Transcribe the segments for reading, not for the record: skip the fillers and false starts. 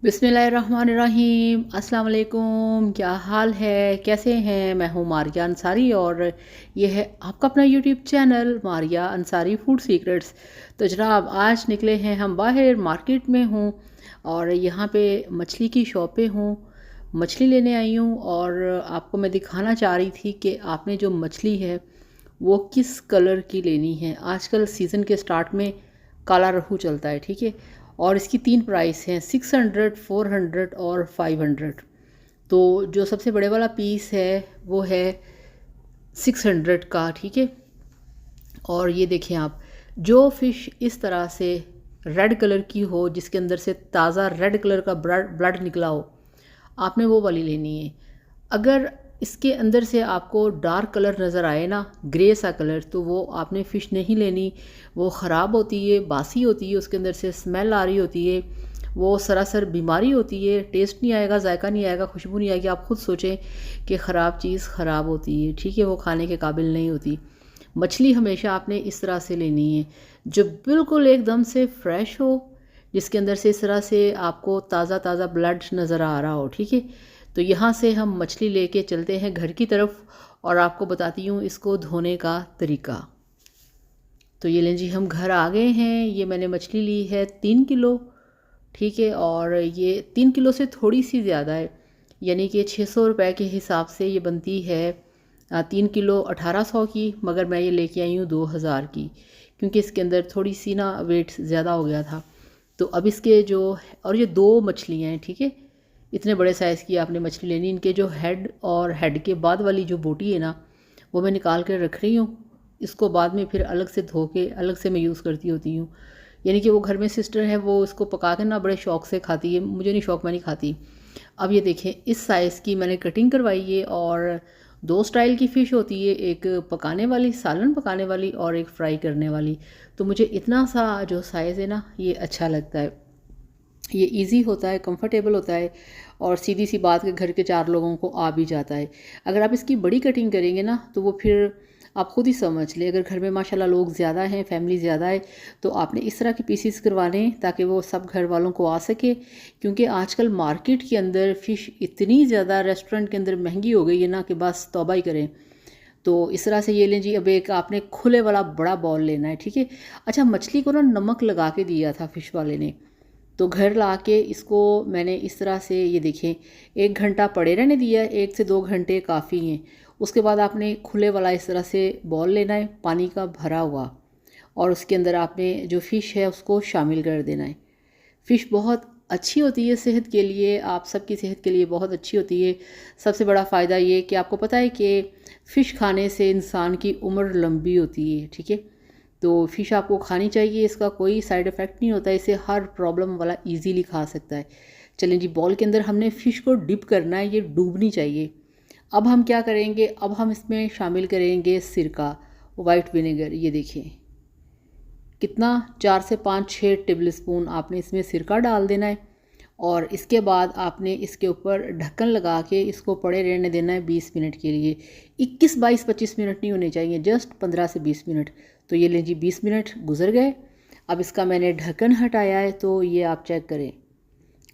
बिस्मिल्लाहिर्रहमानिर्रहीम। अस्सलाम वालेकुम। क्या हाल है, कैसे हैं? मैं हूँ मारिया अंसारी और ये है आपका अपना YouTube channel Maria Ansari food secrets. तो जनाब आज निकले हैं हम बाहर, मार्केट में हूँ और यहाँ पे मछली की शॉप पे हूँ। मछली लेने आई हूँ और आपको मैं दिखाना चाह रही थी कि आपने जो मछली है वो किस कलर की लेनी है। आजकल सीज़न के स्टार्ट में काला रहू चलता है, ठीक है। और इसकी 3 प्राइस हैं, 600, 400 और 500। तो जो सबसे बड़े वाला पीस है वो है 600 का, ठीक है। और ये देखें आप, जो फ़िश इस तरह से रेड कलर की हो, जिसके अंदर से ताज़ा रेड कलर का ब्लड ब्लड निकला हो, आपने वो वाली लेनी है। अगर इसके अंदर से आपको डार्क कलर नज़र आए ना, ग्रे सा कलर, तो वो आपने फ़िश नहीं लेनी। वो ख़राब होती है, बासी होती है, उसके अंदर से स्मेल आ रही होती है, वो सरासर बीमारी होती है। टेस्ट नहीं आएगा, जायका नहीं आएगा, खुशबू नहीं आएगी। आप खुद सोचें कि ख़राब चीज़ ख़राब होती है, ठीक है, वो खाने के काबिल नहीं होती। मछली हमेशा आपने इस तरह से लेनी है जो बिल्कुल एकदम से फ्रेश हो, जिसके अंदर से इस तरह से आपको ताज़ा ताज़ा ब्लड नज़र आ रहा हो, ठीक है। तो यहाँ से हम मछली लेके चलते हैं घर की तरफ और आपको बताती हूँ इसको धोने का तरीका। तो ये लें जी, हम घर आ गए हैं। ये मैंने मछली ली है 3 किलो, ठीक है। और ये 3 किलो से थोड़ी सी ज़्यादा है, यानी कि 600 रुपये के हिसाब से ये बनती है 3 किलो 1800 की। मगर मैं ये लेके आई हूँ 2000 की, क्योंकि इसके अंदर थोड़ी सी ना वेट ज़्यादा हो गया था। तो अब इसके जो, और ये 2 मछलियाँ हैं, ठीक है। इतने बड़े साइज़ की आपने मछली लेनी। इनके जो हेड और हेड के बाद वाली जो बोटी है ना, वो मैं निकाल कर रख रही हूँ। इसको बाद में फिर अलग से धो के अलग से मैं यूज़ करती होती हूँ। यानी कि वो घर में सिस्टर है, वो इसको पका के ना बड़े शौक़ से खाती है। मुझे नहीं शौक़, मैं नहीं खाती। अब ये देखें, इस साइज़ की मैंने कटिंग करवाई है। और 2 स्टाइल की फ़िश होती है, एक पकाने वाली, सालन पकाने वाली, और एक फ्राई करने वाली। तो मुझे इतना सा जो साइज़ है ना, ये अच्छा लगता है। ये इजी होता है, कंफर्टेबल होता है, और सीधी सी बात कि घर के 4 लोगों को आ भी जाता है। अगर आप इसकी बड़ी कटिंग करेंगे ना, तो वो फिर आप खुद ही समझ लें। अगर घर में माशाल्लाह लोग ज़्यादा हैं, फैमिली ज़्यादा है, तो आपने इस तरह के पीसीस करवाने ताकि वो सब घर वालों को आ सके। क्योंकि आजकल मार्केट के अंदर फ़िश इतनी ज़्यादा रेस्टोरेंट के अंदर महंगी हो गई है ना, कि बस तौबा ही करें। तो इस तरह से ये लें जी। अब एक आपने खुले वाला बड़ा बाउल लेना है, ठीक है। अच्छा, मछली को ना नमक लगा के दिया था फ़िश वाले ने, तो घर ला के इसको मैंने इस तरह से, ये देखें, 1 घंटा पड़े रहने दिया है। 1 से 2 घंटे काफ़ी हैं। उसके बाद आपने खुले वाला इस तरह से बॉल लेना है, पानी का भरा हुआ, और उसके अंदर आपने जो फ़िश है उसको शामिल कर देना है। फ़िश बहुत अच्छी होती है सेहत के लिए, आप सबकी सेहत के लिए बहुत अच्छी होती है। सबसे बड़ा फ़ायदा ये कि आपको पता है कि फ़िश खाने से इंसान की उम्र लंबी होती है, ठीक है। तो फ़िश आपको खानी चाहिए, इसका कोई साइड इफ़ेक्ट नहीं होता, इसे हर प्रॉब्लम वाला ईज़िली खा सकता है। चलें जी, बॉल के अंदर हमने फ़िश को डिप करना है, ये डूबनी चाहिए। अब हम क्या करेंगे, अब हम इसमें शामिल करेंगे सिरका, वाइट विनेगर। ये देखिए कितना, 4 से 5-6 टेबल स्पून आपने इसमें सिरका डाल देना है। और इसके बाद आपने इसके ऊपर ढक्कन लगा के इसको पड़े रहने देना है 20 मिनट के लिए। 21, 22, 25 मिनट नहीं होने चाहिए, जस्ट 15 से 20 मिनट। तो ये लें जी, 20 मिनट गुजर गए। अब इसका मैंने ढक्कन हटाया है, तो ये आप चेक करें।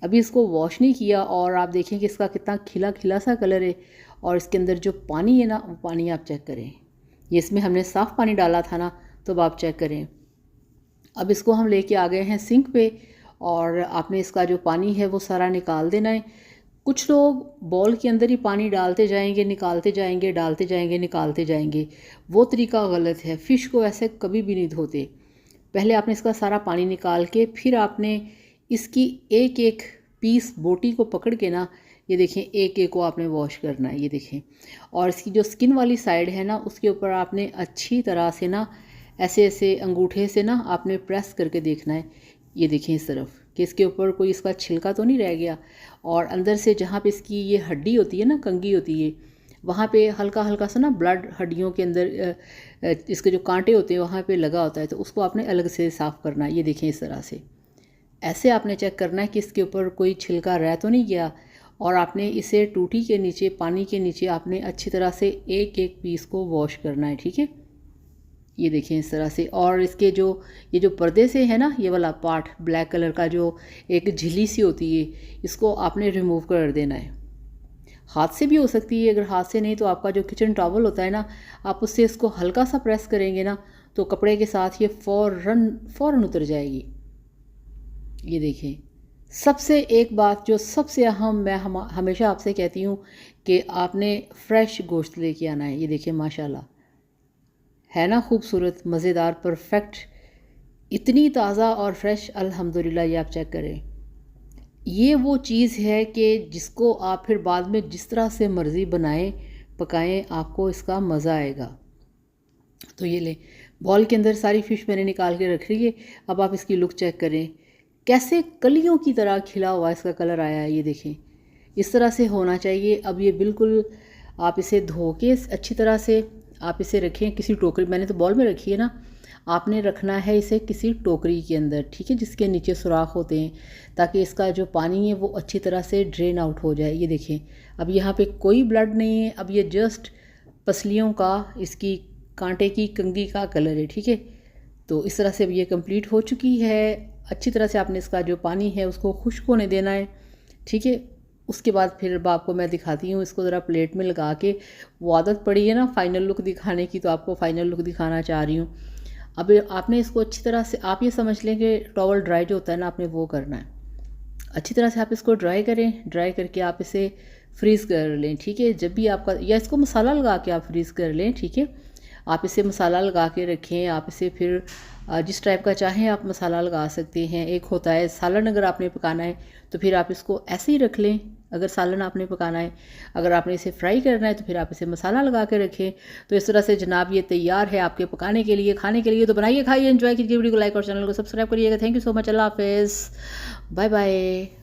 अभी इसको वॉश नहीं किया, और आप देखें कि इसका कितना खिला खिला सा कलर है। और इसके अंदर जो पानी है ना, वो पानी आप चेक करें। ये इसमें हमने साफ़ पानी डाला था ना, तो अब आप चेक करें। अब इसको हम लेके आ गए हैं सिंक पे, और आपने इसका जो पानी है वो सारा निकाल देना है। कुछ लोग बॉल के अंदर ही पानी डालते जाएंगे, निकालते जाएंगे, डालते जाएंगे, निकालते जाएंगे। वो तरीका गलत है। फ़िश को ऐसे कभी भी नहीं धोते। पहले आपने इसका सारा पानी निकाल के, फिर आपने इसकी एक एक पीस बोटी को पकड़ के ना, ये देखें, एक एक को आपने वॉश करना है, ये देखें। और इसकी जो स्किन वाली साइड है ना, उसके ऊपर आपने अच्छी तरह से ना, ऐसे ऐसे अंगूठे से ना आपने प्रेस करके देखना है। ये देखें इस तरफ, कि इसके ऊपर कोई इसका छिलका तो नहीं रह गया। और अंदर से जहाँ पे इसकी ये हड्डी होती है ना, कंघी होती है, वहाँ पे हल्का हल्का सा ना ब्लड हड्डियों के अंदर, इसके जो कांटे होते हैं वहाँ पे लगा होता है, तो उसको आपने अलग से साफ़ करना है। ये देखें इस तरह से, ऐसे आपने चेक करना है कि इसके ऊपर कोई छिलका रह तो नहीं गया। और आपने इसे टूटी के नीचे, पानी के नीचे, आपने अच्छी तरह से एक एक पीस को वॉश करना है, ठीक है। ये देखें इस तरह से। और इसके जो ये जो पर्दे से है ना, ये वाला पार्ट ब्लैक कलर का जो एक झिल्ली सी होती है, इसको आपने रिमूव कर देना है। हाथ से भी हो सकती है, अगर हाथ से नहीं तो आपका जो किचन टॉवल होता है ना, आप उससे इसको हल्का सा प्रेस करेंगे ना तो कपड़े के साथ ये फ़ौरन उतर जाएगी। ये देखें। सबसे एक बात जो सबसे अहम, मैं हमेशा आपसे कहती हूँ कि आपने फ्रेश गोश्त लेके आना है। ये देखिए माशाल्लाह, है ना खूबसूरत, मज़ेदार, परफेक्ट, इतनी ताज़ा और फ्रेश, अल्हम्दुलिल्लाह। ये आप चेक करें, ये वो चीज़ है कि जिसको आप फिर बाद में जिस तरह से मर्ज़ी बनाएं पकाएं, आपको इसका मज़ा आएगा। तो ये लें, बॉल के अंदर सारी फ़िश मैंने निकाल के रख ली है। अब आप इसकी लुक चेक करें, कैसे कलियों की तरह खिला हुआ इसका कलर आया है। ये देखें, इस तरह से होना चाहिए। अब ये बिल्कुल आप इसे धो के अच्छी तरह से आप इसे रखें किसी टोकरी, मैंने तो बॉल में रखी है ना, आपने रखना है इसे किसी टोकरी के अंदर, ठीक है, जिसके नीचे सुराख होते हैं, ताकि इसका जो पानी है वो अच्छी तरह से ड्रेन आउट हो जाए। ये देखें, अब यहाँ पे कोई ब्लड नहीं है, अब ये जस्ट पसलियों का, इसकी कांटे की कंघी का कलर है, ठीक है। तो इस तरह से अब ये कंप्लीट हो चुकी है। अच्छी तरह से आपने इसका जो पानी है उसको खुश्क होने देना है, ठीक है। उसके बाद फिर अब आपको मैं दिखाती हूँ इसको ज़रा प्लेट में लगा के। वो आदत पड़ी है ना फाइनल लुक दिखाने की, तो आपको फाइनल लुक दिखाना चाह रही हूँ। अब आपने इसको अच्छी तरह से, आप ये समझ लें कि टॉवल ड्राई जो होता है ना, आपने वो करना है। अच्छी तरह से आप इसको ड्राई करें, ड्राई करके आप इसे फ्रीज़ कर लें, ठीक है। जब भी आपका, या इसको मसाला लगा के आप फ्रीज़ कर लें, ठीक है। आप इसे मसाला लगा के रखें। आप इसे फिर जिस टाइप का चाहें आप मसाला लगा सकते हैं। एक होता है सालन, अगर आपने पकाना है तो फिर आप इसको ऐसे ही रख लें, अगर सालन आपने पकाना है। अगर आपने इसे फ्राई करना है तो फिर आप इसे मसाला लगा के रखें। तो इस तरह से जनाब ये तैयार है आपके पकाने के लिए, खाने के लिए। तो बनाइए, खाइए, एंजॉय कीजिए। वीडियो को लाइक और चैनल को सब्सक्राइब करिएगा। Thank you so much. अल्लाह हाफिज़, बाय बाय।